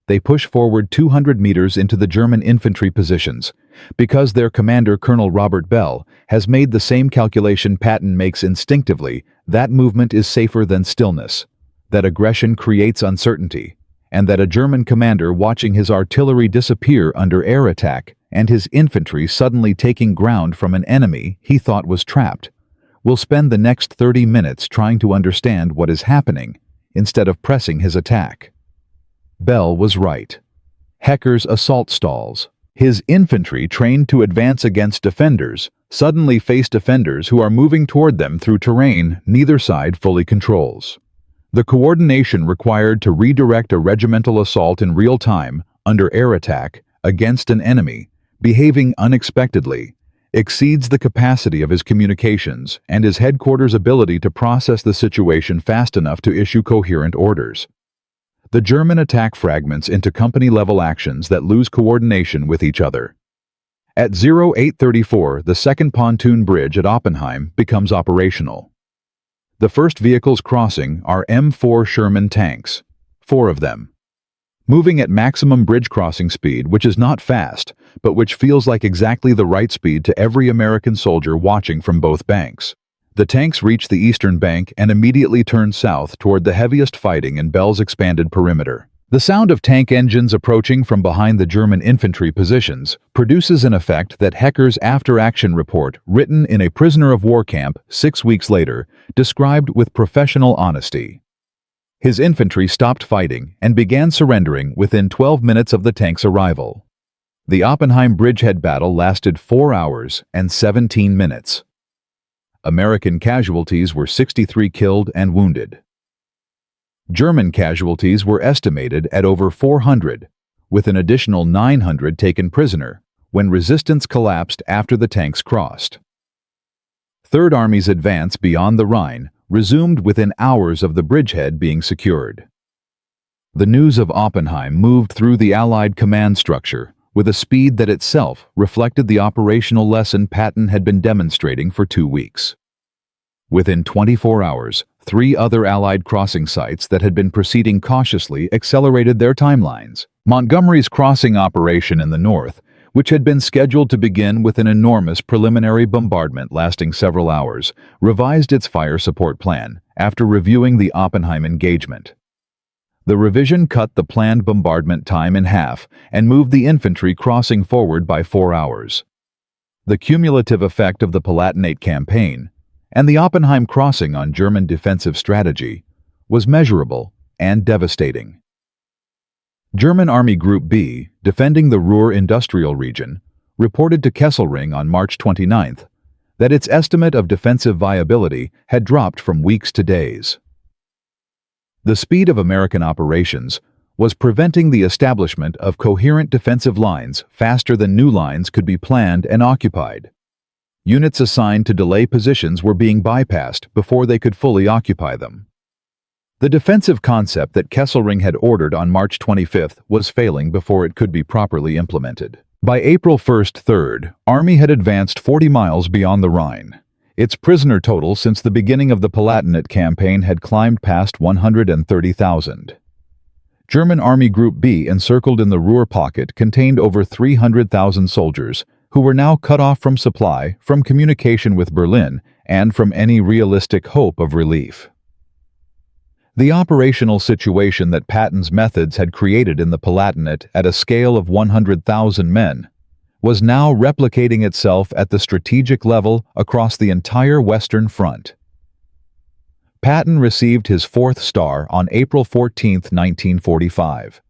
They push forward 200 meters into the German infantry positions, because their commander, Colonel Robert Bell, has made the same calculation Patton makes instinctively: that movement is safer than stillness, that aggression creates uncertainty, and that a German commander watching his artillery disappear under air attack and his infantry suddenly taking ground from an enemy he thought was trapped, will spend the next 30 minutes trying to understand what is happening instead of pressing his attack. Bell was right. Hecker's assault stalls. His infantry, trained to advance against defenders, suddenly face defenders who are moving toward them through terrain neither side fully controls. The coordination required to redirect a regimental assault in real time, under air attack, against an enemy, behaving unexpectedly, exceeds the capacity of his communications and his headquarters' ability to process the situation fast enough to issue coherent orders. The German attack fragments into company-level actions that lose coordination with each other. At 0834, the second pontoon bridge at Oppenheim becomes operational. The first vehicles crossing are M4 Sherman tanks, 4 of them. Moving at maximum bridge crossing speed, which is not fast, but which feels like exactly the right speed to every American soldier watching from both banks. The tanks reach the eastern bank and immediately turn south toward the heaviest fighting in Bell's expanded perimeter. The sound of tank engines approaching from behind the German infantry positions produces an effect that Hecker's after-action report, written in a prisoner of war camp 6 weeks later, described with professional honesty. His infantry stopped fighting and began surrendering within 12 minutes of the tank's arrival. The Oppenheim bridgehead battle lasted 4 hours and 17 minutes. American casualties were 63 killed and wounded. German casualties were estimated at over 400, with an additional 900 taken prisoner when resistance collapsed after the tanks crossed. Third Army's advance beyond the Rhine resumed within hours of the bridgehead being secured. The news of Oppenheim moved through the Allied command structure with a speed that itself reflected the operational lesson Patton had been demonstrating for 2 weeks. Within 24 hours, 3 other Allied crossing sites that had been proceeding cautiously accelerated their timelines. Montgomery's crossing operation in the north, which had been scheduled to begin with an enormous preliminary bombardment lasting several hours, revised its fire support plan after reviewing the Oppenheim engagement. The revision cut the planned bombardment time in half and moved the infantry crossing forward by 4 hours. The cumulative effect of the Palatinate campaign and the Oppenheim crossing on German defensive strategy was measurable and devastating. German Army Group B, defending the Ruhr industrial region, reported to Kesselring on March 29 that its estimate of defensive viability had dropped from weeks to days. The speed of American operations was preventing the establishment of coherent defensive lines faster than new lines could be planned and occupied. Units assigned to delay positions were being bypassed before they could fully occupy them. The defensive concept that Kesselring had ordered on March 25 was failing before it could be properly implemented. By April 1-3, Army had advanced 40 miles beyond the Rhine. Its prisoner total since the beginning of the Palatinate campaign had climbed past 130,000. German Army Group B encircled in the Ruhr pocket contained over 300,000 soldiers who were now cut off from supply, from communication with Berlin, and from any realistic hope of relief. The operational situation that Patton's methods had created in the Palatinate at a scale of 100,000 men was now replicating itself at the strategic level across the entire Western Front. Patton received his 4th star on April 14, 1945.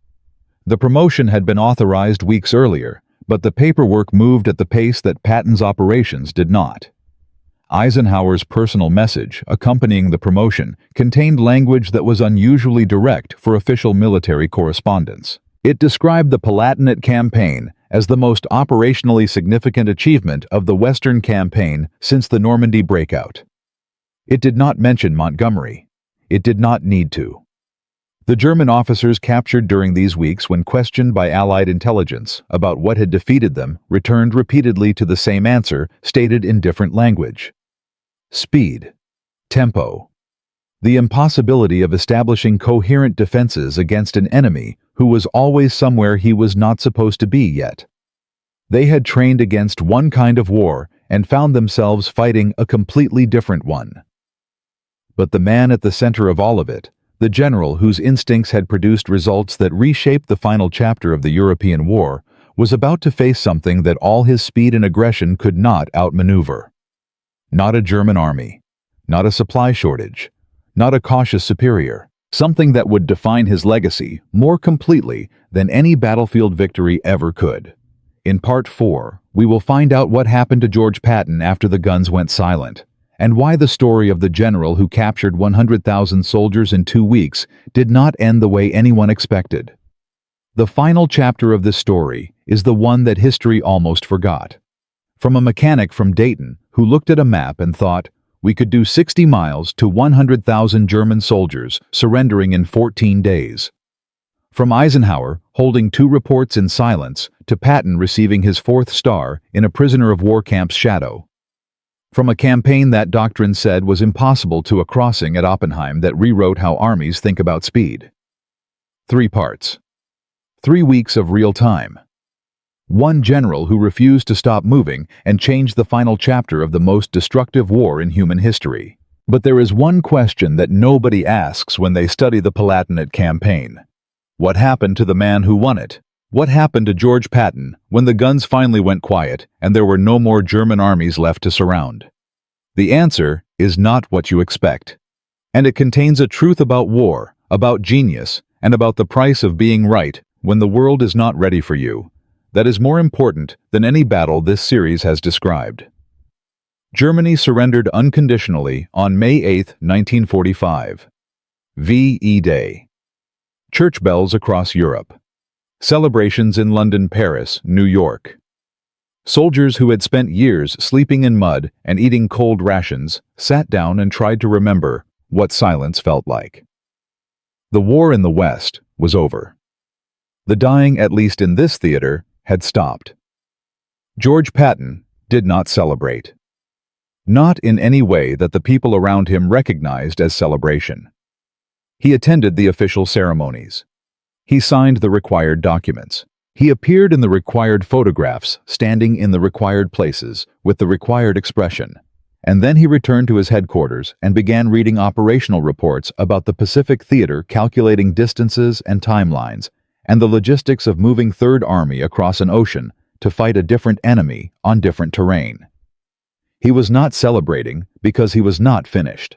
The promotion had been authorized weeks earlier, but the paperwork moved at the pace that Patton's operations did not. Eisenhower's personal message, accompanying the promotion, contained language that was unusually direct for official military correspondence. It described the Palatinate campaign as the most operationally significant achievement of the Western campaign since the Normandy breakout. It did not mention Montgomery. It did not need to. The German officers captured during these weeks, when questioned by Allied intelligence about what had defeated them, returned repeatedly to the same answer, stated in different language. Speed. Tempo. The impossibility of establishing coherent defenses against an enemy who was always somewhere he was not supposed to be yet. They had trained against one kind of war and found themselves fighting a completely different one. But the man at the center of all of it, the general whose instincts had produced results that reshaped the final chapter of the European War, was about to face something that all his speed and aggression could not outmaneuver. Not a German army, not a supply shortage, not a cautious superior, something that would define his legacy more completely than any battlefield victory ever could. In Part 4, we will find out what happened to George Patton after the guns went silent, and why the story of the general who captured 100,000 soldiers in 2 weeks did not end the way anyone expected. The final chapter of this story is the one that history almost forgot. From a mechanic from Dayton who looked at a map and thought, we could do 60 miles to 100,000 German soldiers surrendering in 14 days. From Eisenhower holding 2 reports in silence to Patton receiving his 4th star in a prisoner of war camp's shadow. From a campaign that doctrine said was impossible to a crossing at Oppenheim that rewrote how armies think about speed. 3 parts. 3 weeks of real time. 1 general who refused to stop moving and changed the final chapter of the most destructive war in human history. But there is one question that nobody asks when they study the Palatinate campaign. What happened to the man who won it? What happened to George Patton when the guns finally went quiet and there were no more German armies left to surround? The answer is not what you expect. And it contains a truth about war, about genius, and about the price of being right when the world is not ready for you. That is more important than any battle this series has described. Germany surrendered unconditionally on May 8, 1945. VE Day. Church bells across Europe. Celebrations in London, Paris, New York. Soldiers who had spent years sleeping in mud and eating cold rations sat down and tried to remember what silence felt like. The war in the West was over. The dying, at least in this theater, had stopped. George Patton did not celebrate. Not in any way that the people around him recognized as celebration. He attended the official ceremonies. He signed the required documents. He appeared in the required photographs, standing in the required places, with the required expression. And then he returned to his headquarters and began reading operational reports about the Pacific Theater, calculating distances and timelines, and the logistics of moving Third Army across an ocean to fight a different enemy on different terrain. He was not celebrating because he was not finished.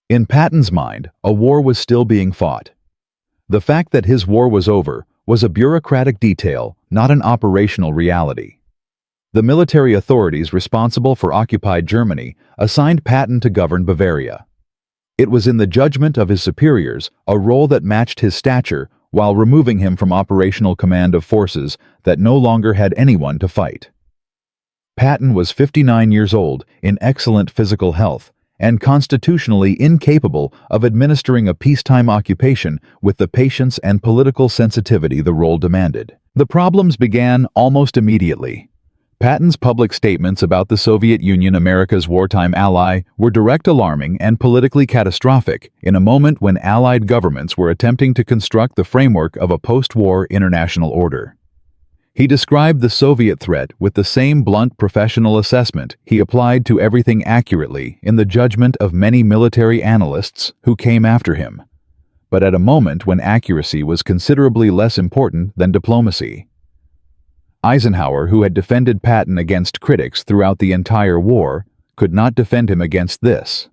In Patton's mind, a war was still being fought. The fact that his war was over was a bureaucratic detail, not an operational reality. The military authorities responsible for occupied Germany assigned Patton to govern Bavaria. It was in the judgment of his superiors, a role that matched his stature, while removing him from operational command of forces that no longer had anyone to fight. Patton was 59 years old, in excellent physical health, and constitutionally incapable of administering a peacetime occupation with the patience and political sensitivity the role demanded. The problems began almost immediately. Patton's public statements about the Soviet Union, America's wartime ally, were direct, alarming, and politically catastrophic in a moment when Allied governments were attempting to construct the framework of a post-war international order. He described the Soviet threat with the same blunt professional assessment he applied to everything accurately in the judgment of many military analysts who came after him, but at a moment when accuracy was considerably less important than diplomacy. Eisenhower, who had defended Patton against critics throughout the entire war, could not defend him against this.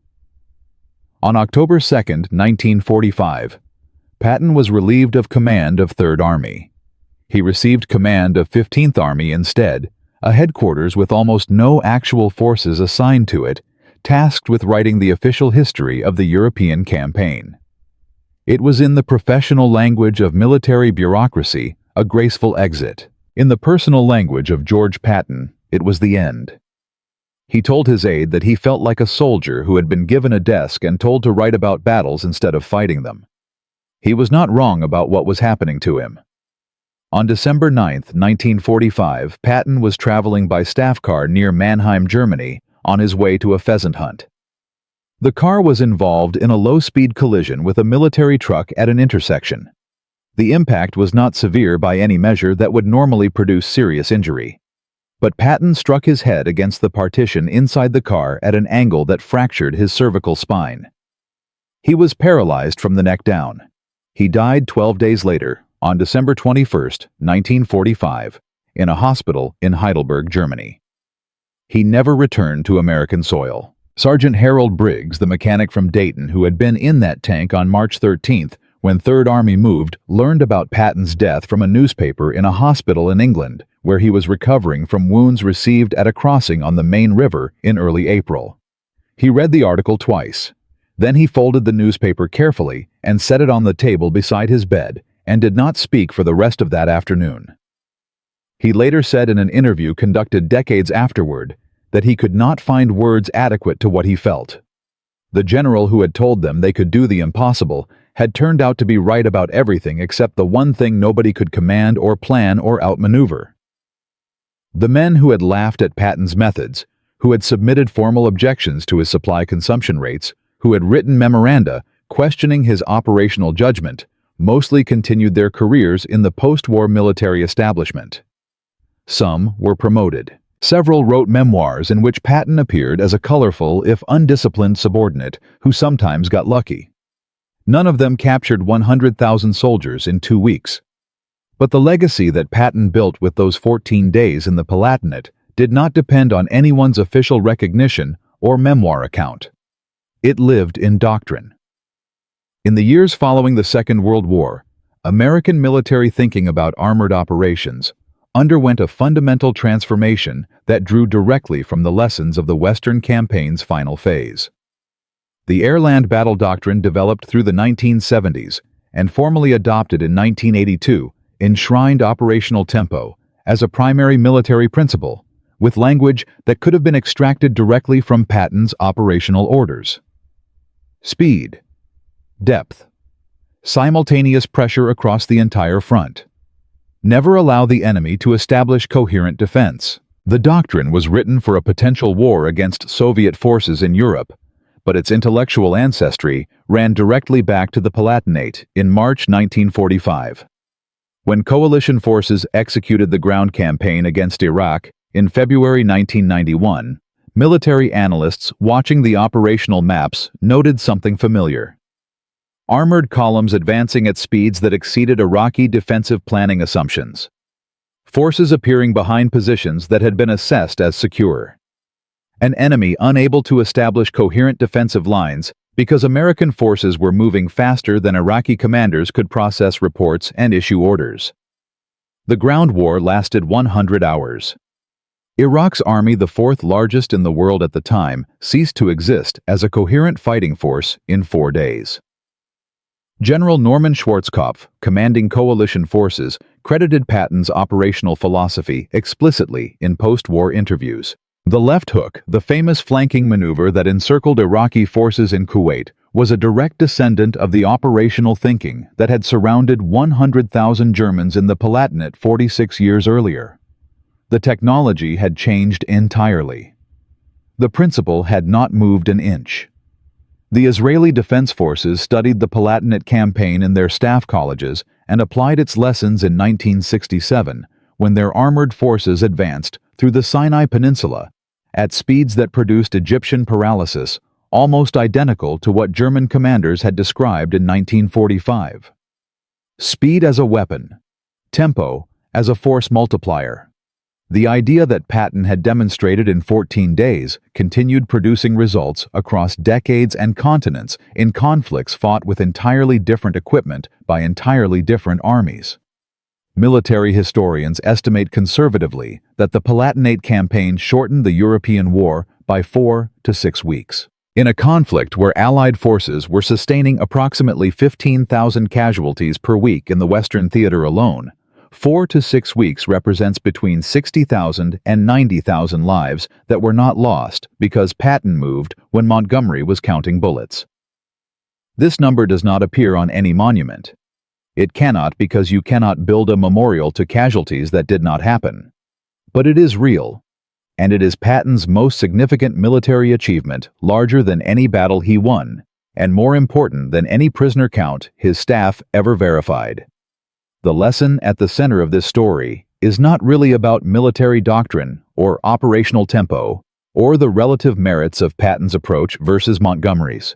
On October 2, 1945, Patton was relieved of command of 3rd Army. He received command of 15th Army instead, a headquarters with almost no actual forces assigned to it, tasked with writing the official history of the European campaign. It was, in the professional language of military bureaucracy, a graceful exit. In the personal language of George Patton, it was the end. He told his aide that he felt like a soldier who had been given a desk and told to write about battles instead of fighting them. He was not wrong about what was happening to him. On December 9, 1945, Patton was traveling by staff car near Mannheim, Germany, on his way to a pheasant hunt. The car was involved in a low-speed collision with a military truck at an intersection. The impact was not severe by any measure that would normally produce serious injury. But Patton struck his head against the partition inside the car at an angle that fractured his cervical spine. He was paralyzed from the neck down. He died 12 days later, on December 21, 1945, in a hospital in Heidelberg, Germany. He never returned to American soil. Sergeant Harold Briggs, the mechanic from Dayton who had been in that tank on March 13th, when 3rd Army moved, learned about Patton's death from a newspaper in a hospital in England, where he was recovering from wounds received at a crossing on the Main River in early April. He read the article twice. Then he folded the newspaper carefully and set it on the table beside his bed, and did not speak for the rest of that afternoon. He later said in an interview conducted decades afterward that he could not find words adequate to what he felt. The general who had told them they could do the impossible had turned out to be right about everything except the one thing nobody could command or plan or outmaneuver. The men who had laughed at Patton's methods, who had submitted formal objections to his supply consumption rates, who had written memoranda questioning his operational judgment, mostly continued their careers in the post-war military establishment. Some were promoted. Several wrote memoirs in which Patton appeared as a colorful, if undisciplined subordinate who sometimes got lucky. None of them captured 100,000 soldiers in 2 weeks. But the legacy that Patton built with those 14 days in the Palatinate did not depend on anyone's official recognition or memoir account. It lived in doctrine. In the years following the Second World War, American military thinking about armored operations underwent a fundamental transformation that drew directly from the lessons of the Western campaign's final phase. The air-land battle doctrine developed through the 1970s and formally adopted in 1982 enshrined operational tempo as a primary military principle, with language that could have been extracted directly from Patton's operational orders. Speed, depth, simultaneous pressure across the entire front. Never allow the enemy to establish coherent defense. The doctrine was written for a potential war against Soviet forces in Europe, but its intellectual ancestry ran directly back to the Palatinate in March 1945. When coalition forces executed the ground campaign against Iraq in February 1991, military analysts watching the operational maps noted something familiar. Armored columns advancing at speeds that exceeded Iraqi defensive planning assumptions. Forces appearing behind positions that had been assessed as secure. An enemy unable to establish coherent defensive lines Because American forces were moving faster than Iraqi commanders could process reports and issue orders. The ground war lasted 100 hours. Iraq's army, the fourth largest in the world at the time, ceased to exist as a coherent fighting force in 4 days. General Norman Schwarzkopf, commanding coalition forces, credited Patton's operational philosophy explicitly in post-war interviews. The left hook, the famous flanking maneuver that encircled Iraqi forces in Kuwait, was a direct descendant of the operational thinking that had surrounded 100,000 Germans in the Palatinate 46 years earlier. The technology had changed entirely. The principle had not moved an inch. The Israeli Defense Forces studied the Palatinate campaign in their staff colleges and applied its lessons in 1967 when their armored forces advanced through the Sinai Peninsula at speeds that produced Egyptian paralysis, almost identical to what German commanders had described in 1945. Speed as a weapon, tempo as a force multiplier. The idea that Patton had demonstrated in 14 days continued producing results across decades and continents in conflicts fought with entirely different equipment by entirely different armies. Military historians estimate conservatively that the Palatinate campaign shortened the European war by 4 to 6 weeks. In a conflict where Allied forces were sustaining approximately 15,000 casualties per week in the Western theater alone, 4 to 6 weeks represents between 60,000 and 90,000 lives that were not lost because Patton moved when Montgomery was counting bullets. This number does not appear on any monument. It cannot because you cannot build a memorial to casualties that did not happen. But it is real, and it is Patton's most significant military achievement, larger than any battle he won, and more important than any prisoner count his staff ever verified. The lesson at the center of this story is not really about military doctrine or operational tempo or the relative merits of Patton's approach versus Montgomery's.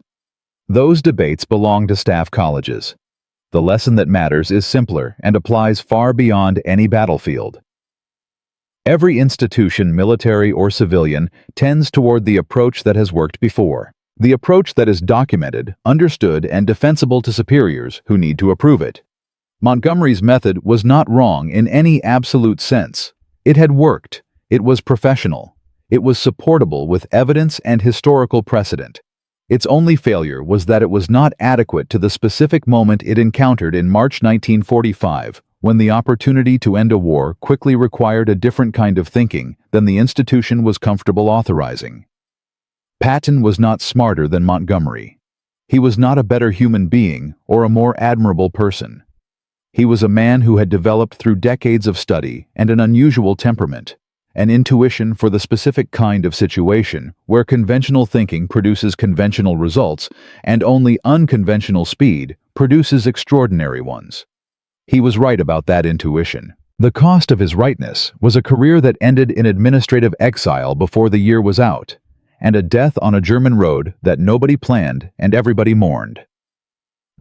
Those debates belong to staff colleges. The lesson that matters is simpler and applies far beyond any battlefield. Every institution, military or civilian, tends toward the approach that has worked before, the approach that is documented, understood, and defensible to superiors who need to approve it. Montgomery's method was not wrong in any absolute sense. It had worked. It was professional. It was supportable with evidence and historical precedent. Its only failure was that it was not adequate to the specific moment it encountered in March 1945, when the opportunity to end a war quickly required a different kind of thinking than the institution was comfortable authorizing. Patton was not smarter than Montgomery. He was not a better human being or a more admirable person. He was a man who had developed through decades of study and an unusual temperament, an intuition for the specific kind of situation where conventional thinking produces conventional results and only unconventional speed produces extraordinary ones. He was right about that intuition. The cost of his rightness was a career that ended in administrative exile before the year was out, and a death on a German road that nobody planned and everybody mourned.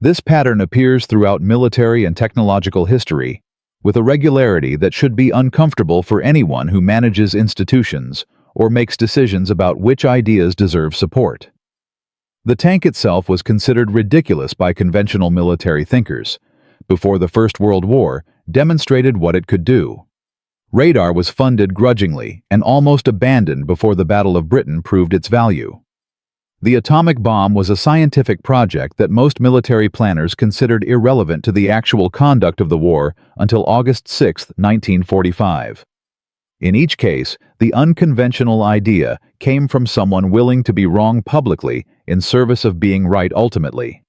This pattern appears throughout military and technological history, with a regularity that should be uncomfortable for anyone who manages institutions or makes decisions about which ideas deserve support. The tank itself was considered ridiculous by conventional military thinkers. Before the First World War, demonstrated what it could do. Radar was funded grudgingly and almost abandoned before the Battle of Britain proved its value. The atomic bomb was a scientific project that most military planners considered irrelevant to the actual conduct of the war until August 6, 1945. In each case, the unconventional idea came from someone willing to be wrong publicly in service of being right ultimately.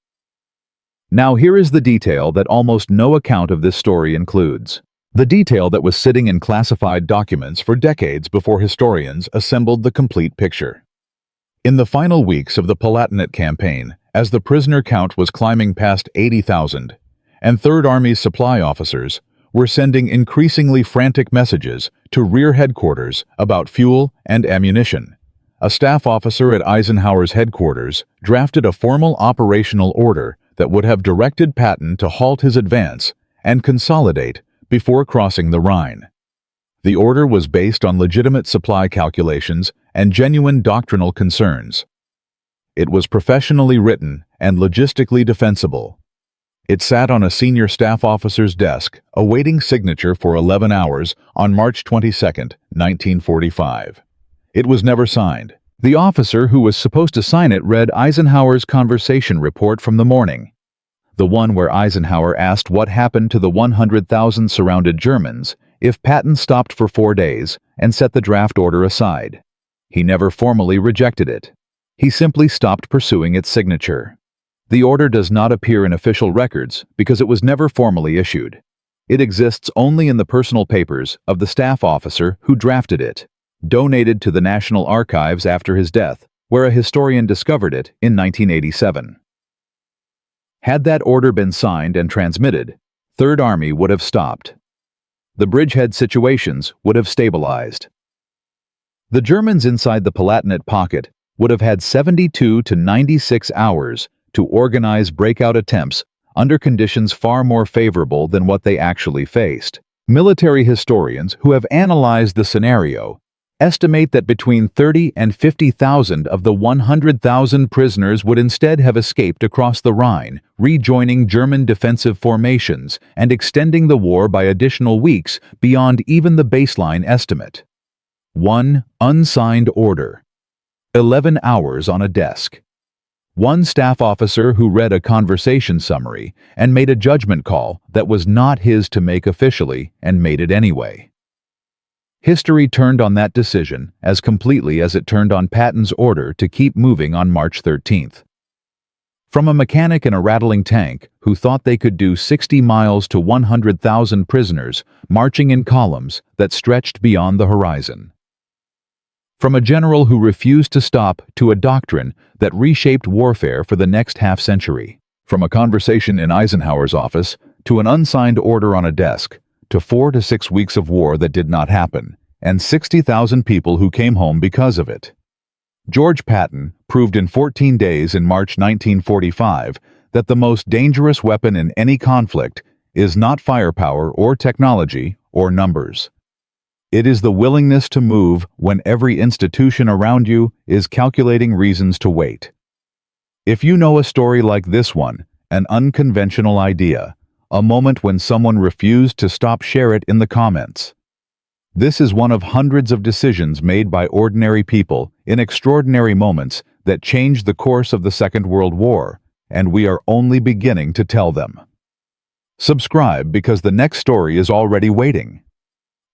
Now here is the detail that almost no account of this story includes. The detail that was sitting in classified documents for decades before historians assembled the complete picture. In the final weeks of the Palatinate campaign, as the prisoner count was climbing past 80,000, and Third Army's supply officers were sending increasingly frantic messages to rear headquarters about fuel and ammunition, a staff officer at Eisenhower's headquarters drafted a formal operational order that would have directed Patton to halt his advance and consolidate before crossing the Rhine. The order was based on legitimate supply calculations and genuine doctrinal concerns. It was professionally written and logistically defensible. It sat on a senior staff officer's desk, awaiting signature for 11 hours on March 22, 1945. It was never signed. The officer who was supposed to sign it read Eisenhower's conversation report from the morning, the one where Eisenhower asked what happened to the 100,000 surrounded Germans if Patton stopped for 4 days and set the draft order aside. He never formally rejected it. He simply stopped pursuing its signature. The order does not appear in official records because it was never formally issued. It exists only in the personal papers of the staff officer who drafted it, donated to the National Archives after his death, where a historian discovered it in 1987. Had that order been signed and transmitted, Third Army would have stopped. The bridgehead situations would have stabilized. The Germans inside the Palatinate pocket would have had 72 to 96 hours to organize breakout attempts under conditions far more favorable than what they actually faced. Military historians who have analyzed the scenario estimate that between 30 and 50,000 of the 100,000 prisoners would instead have escaped across the Rhine, rejoining German defensive formations and extending the war by additional weeks beyond even the baseline estimate. 1 unsigned order. 11 hours on a desk. One staff officer who read a conversation summary and made a judgment call that was not his to make officially and made it anyway. History turned on that decision as completely as it turned on Patton's order to keep moving on March 13th. From a mechanic in a rattling tank who thought they could do 60 miles to 100,000 prisoners marching in columns that stretched beyond the horizon. From a general who refused to stop to a doctrine that reshaped warfare for the next half-century. From a conversation in Eisenhower's office to an unsigned order on a desk, to 4 to 6 weeks of war that did not happen, and 60,000 people who came home because of it. George Patton proved in 14 days in March 1945 that the most dangerous weapon in any conflict is not firepower or technology or numbers. It is the willingness to move when every institution around you is calculating reasons to wait. If you know a story like this one, an unconventional idea, a moment when someone refused to stop, share it in the comments. This is one of hundreds of decisions made by ordinary people in extraordinary moments that changed the course of the Second World War, and we are only beginning to tell them. Subscribe because the next story is already waiting.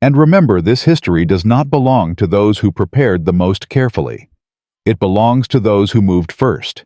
And remember, this history does not belong to those who prepared the most carefully. It belongs to those who moved first.